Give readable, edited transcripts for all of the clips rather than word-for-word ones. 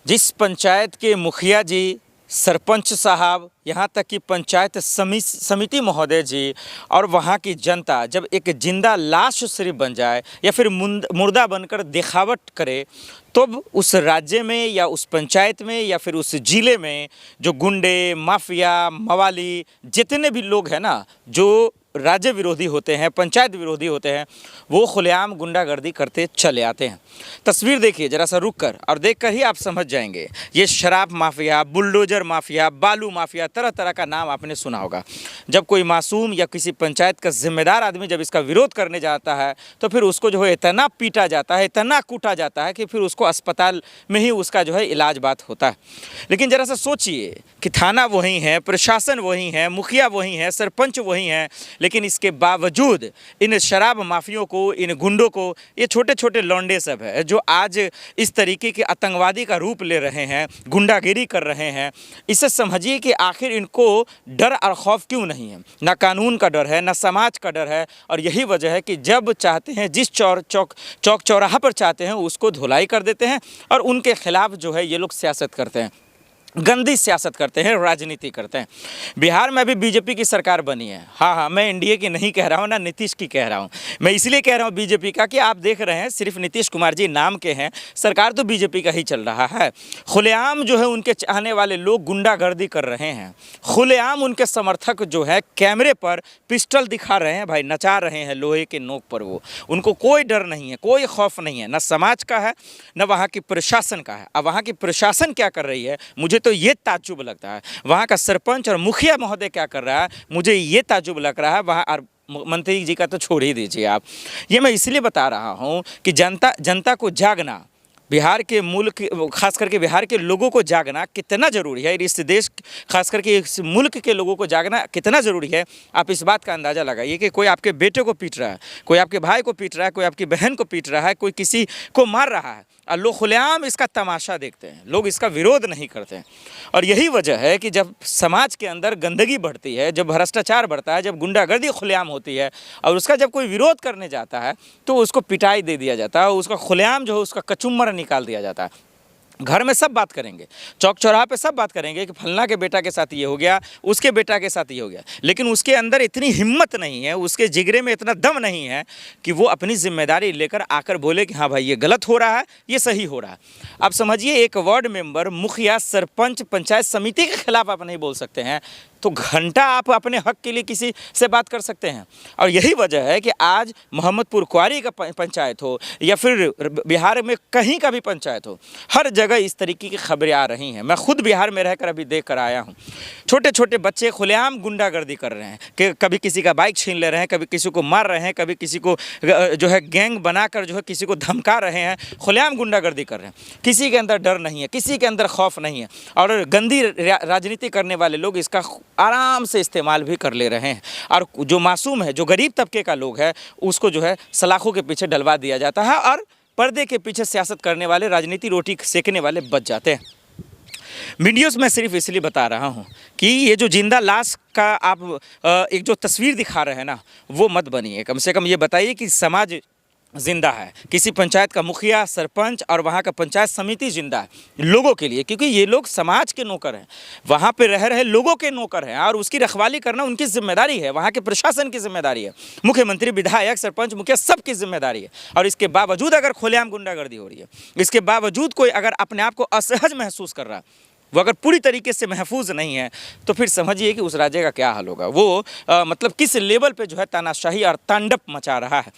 जिस पंचायत के मुखिया जी, सरपंच साहब, यहाँ तक कि पंचायत समिति महोदय जी और वहाँ की जनता जब एक जिंदा लाश सिर्फ बन जाए या फिर मुर्दा बनकर दिखावट करे, तब उस राज्य में या उस पंचायत में या फिर उस ज़िले में जो गुंडे, माफिया, मवाली जितने भी लोग हैं ना, जो राज्य विरोधी होते हैं, पंचायत विरोधी होते हैं, वो खुलेआम गुंडागर्दी करते चले आते हैं। तस्वीर देखिए ज़रा सा रुक कर, और देख कर ही आप समझ जाएंगे। ये शराब माफिया, बुलडोज़र माफिया, बालू माफिया, तरह तरह का नाम आपने सुना होगा। जब कोई मासूम या किसी पंचायत का जिम्मेदार आदमी जब इसका विरोध करने जाता है तो फिर उसको जो है इतना पीटा जाता है, इतना कूटा जाता है कि फिर उसको अस्पताल में ही उसका जो है इलाज बात होता है। लेकिन ज़रा सा सोचिए कि थाना वही है, प्रशासन वही है, मुखिया वही है, सरपंच वही है, लेकिन इसके बावजूद इन शराब माफियों को, इन गुंडों को, ये छोटे छोटे लौंडे सब है जो आज इस तरीके के आतंकवादी का रूप ले रहे हैं, गुंडागिरी कर रहे हैं। इसे समझिए कि आखिर इनको डर और खौफ क्यों नहीं है। ना कानून का डर है, ना समाज का डर है, और यही वजह है कि जब चाहते हैं, जिस चौक चौराहा पर चाहते हैं उसको धुलाई कर देते हैं और उनके खिलाफ जो है ये लोग सियासत करते हैं, गंदी सियासत करते हैं, राजनीति करते हैं। बिहार में अभी बीजेपी की सरकार बनी है। हाँ, मैं एनडीए की नहीं कह रहा हूँ, ना नीतीश की कह रहा हूँ। मैं इसलिए कह रहा हूँ बीजेपी का कि आप देख रहे हैं सिर्फ नीतीश कुमार जी नाम के हैं, सरकार तो बीजेपी का ही चल रहा है। खुलेआम जो है उनके चाहने वाले लोग गुंडागर्दी कर रहे हैं। खुलेआम उनके समर्थक जो है कैमरे पर पिस्टल दिखा रहे हैं, भाई नचा रहे हैं लोहे के नोक पर। वो उनको कोई डर नहीं है, कोई खौफ नहीं है, ना समाज का है, ना वहाँ की प्रशासन का है। अब वहाँ की प्रशासन क्या कर रही है, मुझे तो ये ताज्जुब लगता है। वहाँ का सरपंच और मुखिया महोदय क्या कर रहा है, मुझे ये ताज्जुब लग रहा है। वहाँ और मंत्री जी का तो छोड़ ही दीजिए आप। ये मैं इसलिए बता रहा हूँ कि जनता को जागना, बिहार के मुल्क, खास करके बिहार के लोगों को जागना कितना ज़रूरी है, इस देश खास करके इस मुल्क के लोगों को जागना कितना ज़रूरी है। आप इस बात का अंदाज़ा लगाइए कि कोई आपके बेटे को पीट रहा है, कोई आपके भाई को पीट रहा है, कोई आपकी बहन को पीट रहा है, कोई किसी को मार रहा है, और लोग खुलेआम इसका तमाशा देखते हैं, लोग इसका विरोध नहीं करते हैं। और यही वजह है कि जब समाज के अंदर गंदगी बढ़ती है, जब भ्रष्टाचार बढ़ता है, जब गुंडागर्दी खुलेआम होती है और उसका जब कोई विरोध करने जाता है तो उसको पिटाई दे दिया जाता है, उसका खुलेआम जो है उसका कचुम्बर निकाल दिया जाता है। घर में सब बात करेंगे, चौक चौराहा पे सब बात करेंगे कि फलना के बेटा के साथ ये हो गया, उसके बेटा के साथ ये हो गया, लेकिन उसके अंदर इतनी हिम्मत नहीं है, उसके जिगरे में इतना दम नहीं है कि वो अपनी जिम्मेदारी लेकर आकर बोले कि हाँ भाई ये गलत हो रहा है, ये सही हो रहा है। आप समझिए, एक वार्ड मेंबर, मुखिया, सरपंच, पंचायत समिति के खिलाफ आप नहीं बोल सकते हैं तो घंटा आप अपने हक के लिए किसी से बात कर सकते हैं। और यही वजह है कि आज मोहम्मदपुर कुआरी का पंचायत हो या फिर बिहार में कहीं का भी पंचायत हो, हर जगह इस तरीके की खबरें आ रही हैं। मैं खुद बिहार में रहकर अभी देख कर आया हूँ। छोटे छोटे बच्चे खुलेआम गुंडागर्दी कर रहे हैं कि कभी किसी का बाइक छीन ले रहे हैं, कभी किसी को मार रहे हैं, कभी किसी को जो है गैंग बनाकर जो है किसी को धमका रहे हैं, खुलेआम गुंडागर्दी कर रहे हैं। किसी के अंदर डर नहीं है, किसी के अंदर खौफ नहीं है, और गंदी राजनीति करने वाले लोग इसका आराम से इस्तेमाल भी कर ले रहे हैं। और जो मासूम है, जो गरीब तबके का लोग है, उसको जो है सलाखों के पीछे डलवा दिया जाता है और पर्दे के पीछे सियासत करने वाले, राजनीति रोटी सेकने वाले बच जाते हैं। वीडियोस में सिर्फ इसलिए बता रहा हूँ कि ये जो जिंदा लाश का आप एक जो तस्वीर दिखा रहे हैं ना, वो मत बनिए। कम से कम ये बताइए कि समाज जिंदा है, किसी पंचायत का मुखिया, सरपंच और वहाँ का पंचायत समिति जिंदा है लोगों के लिए, क्योंकि ये लोग समाज के नौकर हैं, वहाँ पे रह रहे लोगों के नौकर हैं, और उसकी रखवाली करना उनकी जिम्मेदारी है, वहाँ के प्रशासन की जिम्मेदारी है, मुख्यमंत्री, विधायक, सरपंच, मुखिया सबकी जिम्मेदारी है। और इसके बावजूद अगर खुलेआम गुंडागर्दी हो रही है, इसके बावजूद कोई अगर अपने आप को असहज महसूस कर रहा है, वो अगर पूरी तरीके से महफूज नहीं है, तो फिर समझिए कि उस राज्य का क्या हाल होगा। वो मतलब किस लेवल पे जो है तानाशाही और तांडव मचा रहा है।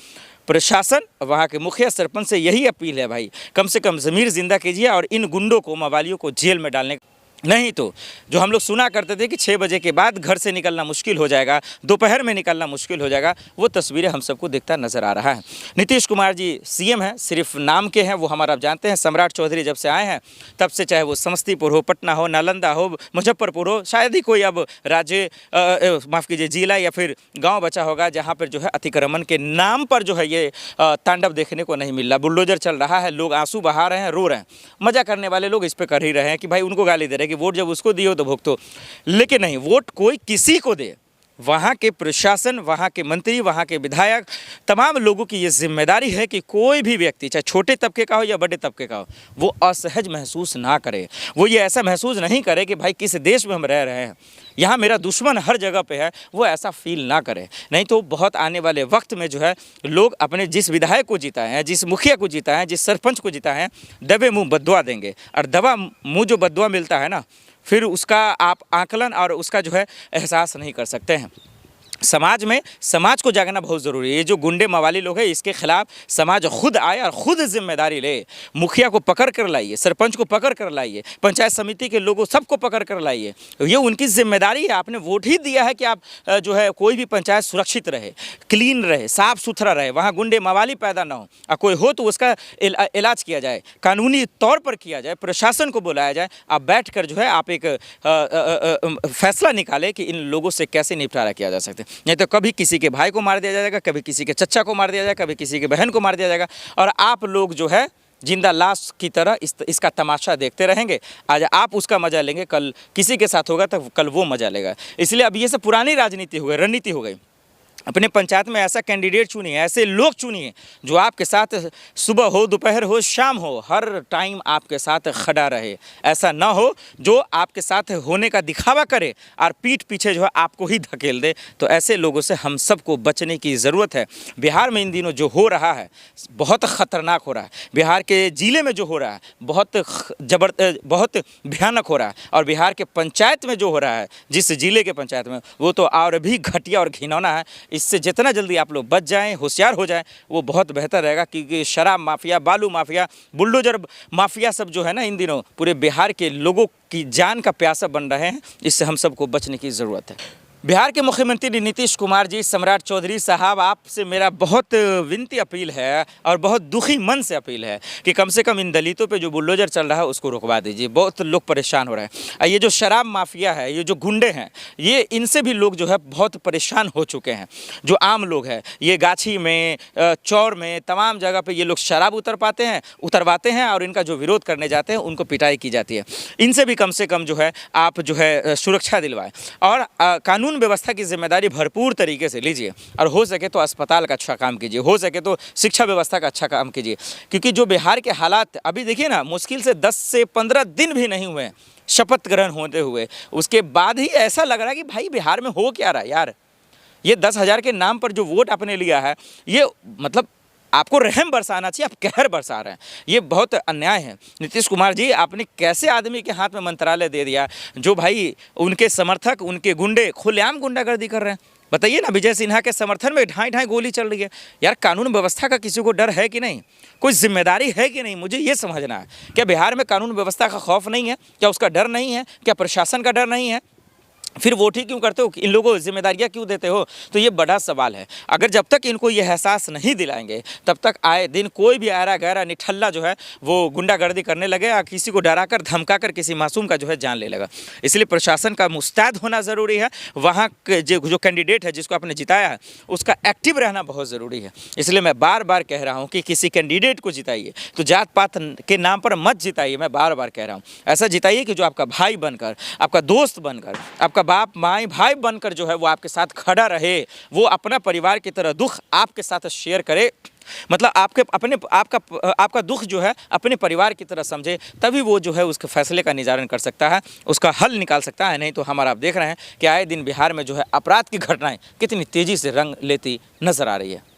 प्रशासन, वहाँ के मुखिया, सरपंच से यही अपील है, भाई कम से कम ज़मीर जिंदा कीजिए और इन गुंडों को, मवालियों को जेल में डालने, नहीं तो जो हम लोग सुना करते थे कि 6 बजे के बाद घर से निकलना मुश्किल हो जाएगा, दोपहर में निकलना मुश्किल हो जाएगा, वो तस्वीरें हम सबको दिखता नज़र आ रहा है। नीतीश कुमार जी सीएम हैं, सिर्फ नाम के हैं, वो हमारा आप जानते हैं। सम्राट चौधरी जब से आए हैं तब से, चाहे वो समस्तीपुर हो, पटना हो, नालंदा हो, मुजफ्फरपुर हो, शायद ही कोई अब राज्य माफ़ कीजिए जिला या फिर गाँव बचा होगा जहाँ पर जो है अतिक्रमण के नाम पर जो है ये तांडव देखने को नहीं मिल रहा। बुलडोजर चल रहा है, लोग आंसू बहा रहे हैं, रो रहे हैं। मजा करने वाले लोग इस पर कर ही रहे हैं कि भाई उनको गाली दे रहे हैं कि वोट जब उसको दियो तो भुगतो, लेकिन नहीं, वोट कोई किसी को दे, वहाँ के प्रशासन, वहाँ के मंत्री, वहाँ के विधायक, तमाम लोगों की ये जिम्मेदारी है कि कोई भी व्यक्ति, चाहे छोटे तबके का हो या बड़े तबके का हो, वो असहज महसूस ना करे। वो ये ऐसा महसूस नहीं करे कि भाई किस देश में हम रह रहे हैं, यहाँ मेरा दुश्मन हर जगह पे है, वो ऐसा फील ना करे। नहीं तो बहुत आने वाले वक्त में जो है लोग अपने जिस विधायक को जीता है, जिस मुखिया को जीता है, जिस सरपंच को जीता है, दबे मुँह बद्दुआ देंगे। और दबा मुँह जो बद्दुआ मिलता है ना, फिर उसका आप आकलन और उसका जो है एहसास नहीं कर सकते हैं। समाज को जागना बहुत ज़रूरी है। ये जो गुंडे मवाली लोग हैं, इसके खिलाफ समाज खुद आए और ख़ुद जिम्मेदारी ले। मुखिया को पकड़ कर लाइए, सरपंच को पकड़ कर लाइए, पंचायत समिति के लोगों सबको पकड़ कर लाइए। ये उनकी जिम्मेदारी है। आपने वोट ही दिया है कि आप जो है कोई भी पंचायत सुरक्षित रहे, क्लीन रहे, साफ़ सुथरा रहे, वहाँ गुंडे मवाली पैदा ना हो, और कोई हो तो उसका इलाज किया जाए, कानूनी तौर पर किया जाए, प्रशासन को बुलाया जाए। आप बैठ कर जो है आप एक फैसला निकालें कि इन लोगों से कैसे निपटारा किया जा सकता है। नहीं तो कभी किसी के भाई को मार दिया जाएगा, कभी किसी के चच्चा को मार दिया जाएगा, कभी किसी के बहन को मार दिया जाएगा, और आप लोग जो है जिंदा लाश की तरह इसका तमाशा देखते रहेंगे। आज आप उसका मजा लेंगे, कल किसी के साथ होगा तो कल वो मजा लेगा। इसलिए अब ये सब पुरानी राजनीति हो गई, रणनीति हो गई। अपने पंचायत में ऐसा कैंडिडेट चुनिए, ऐसे लोग चुनिए जो आपके साथ सुबह हो, दोपहर हो, शाम हो, हर टाइम आपके साथ खड़ा रहे। ऐसा ना हो जो आपके साथ होने का दिखावा करे और पीठ पीछे जो है आपको ही धकेल दे। तो ऐसे लोगों से हम सबको बचने की ज़रूरत है। बिहार में इन दिनों जो हो रहा है बहुत ख़तरनाक हो रहा है। बिहार के ज़िले में जो हो रहा है बहुत भयानक हो रहा है। और बिहार के पंचायत में जो हो रहा है, जिस ज़िले के पंचायत में, वो तो और भी घटिया और घिनौना है। इससे जितना जल्दी आप लोग बच जाएं, होशियार हो जाएं, वो बहुत बेहतर रहेगा। क्योंकि शराब माफिया, बालू माफिया, बुलडोजर माफिया सब जो है ना, इन दिनों पूरे बिहार के लोगों की जान का प्यासा बन रहे हैं। इससे हम सबको बचने की ज़रूरत है। बिहार के मुख्यमंत्री नीतीश कुमार जी, सम्राट चौधरी साहब, आपसे मेरा बहुत विनती अपील है और बहुत दुखी मन से अपील है कि कम से कम इन दलितों पे जो बुलडोजर चल रहा है उसको रुकवा दीजिए। बहुत लोग परेशान हो रहे हैं। ये जो शराब माफिया है, ये जो गुंडे हैं, ये इनसे भी लोग जो है बहुत परेशान हो चुके हैं। जो आम लोग हैं, ये गाछी में, चौर में, तमाम जगह पर ये लोग शराब उतरवाते हैं और इनका जो विरोध करने जाते हैं उनको पिटाई की जाती है। इनसे भी कम से कम जो है आप जो है सुरक्षा दिलवाएं और कानून व्यवस्था की जिम्मेदारी भरपूर तरीके से लीजिए। और हो सके तो अस्पताल का अच्छा काम कीजिए, हो सके तो शिक्षा व्यवस्था का अच्छा काम कीजिए। क्योंकि जो बिहार के हालात अभी देखिए ना, मुश्किल से 10 से 15 दिन भी नहीं हुए शपथ ग्रहण होते हुए, उसके बाद ही ऐसा लग रहा है कि भाई बिहार में हो क्या रहा है यार। ये 10,000 के नाम पर जो वोट आपने लिया है, ये मतलब आपको रहम बरसाना चाहिए, आप कहर बरसा रहे हैं। ये बहुत अन्याय है। नीतीश कुमार जी, आपने कैसे आदमी के हाथ में मंत्रालय दे दिया जो भाई उनके समर्थक, उनके गुंडे खुलेआम गुंडागर्दी कर रहे हैं। बताइए ना, विजय सिन्हा के समर्थन में ढाई गोली चल रही है। यार कानून व्यवस्था का किसी को डर है कि नहीं? कोई जिम्मेदारी है कि नहीं? मुझे ये समझना है। क्या बिहार में कानून व्यवस्था का खौफ नहीं है? क्या उसका डर नहीं है? क्या प्रशासन का डर नहीं है? फिर वोट ही क्यों करते हो? इन लोगों को जिम्मेदारियां क्यों देते हो? तो ये बड़ा सवाल है। अगर जब तक इनको ये एहसास नहीं दिलाएंगे, तब तक आए दिन कोई भी आरा गहरा निठल्ला जो है वो गुंडागर्दी करने लगे और किसी को डराकर धमकाकर किसी मासूम का जो है जान ले लेगा। इसलिए प्रशासन का मुस्तैद होना ज़रूरी है। वहाँ के जो कैंडिडेट है जिसको आपने जिताया है, उसका एक्टिव रहना बहुत ज़रूरी है। इसलिए मैं बार बार कह रहा हूँ कि किसी कैंडिडेट को जिताइए तो जात पात के नाम पर मत जिताइए। मैं बार बार कह रहा हूँ, ऐसा जिताइए कि जो आपका भाई बनकर, आपका दोस्त बनकर, आपका बाप माई भाई बनकर जो है वो आपके साथ खड़ा रहे। वो अपना परिवार की तरह दुख आपके साथ शेयर करे। मतलब आपका दुख जो है अपने परिवार की तरह समझे, तभी वो जो है उसके फैसले का निजारण कर सकता है, उसका हल निकाल सकता है। नहीं तो हमारा आप देख रहे हैं कि आए दिन बिहार में जो है अपराध की घटनाएं कितनी तेज़ी से रंग लेती नजर आ रही है।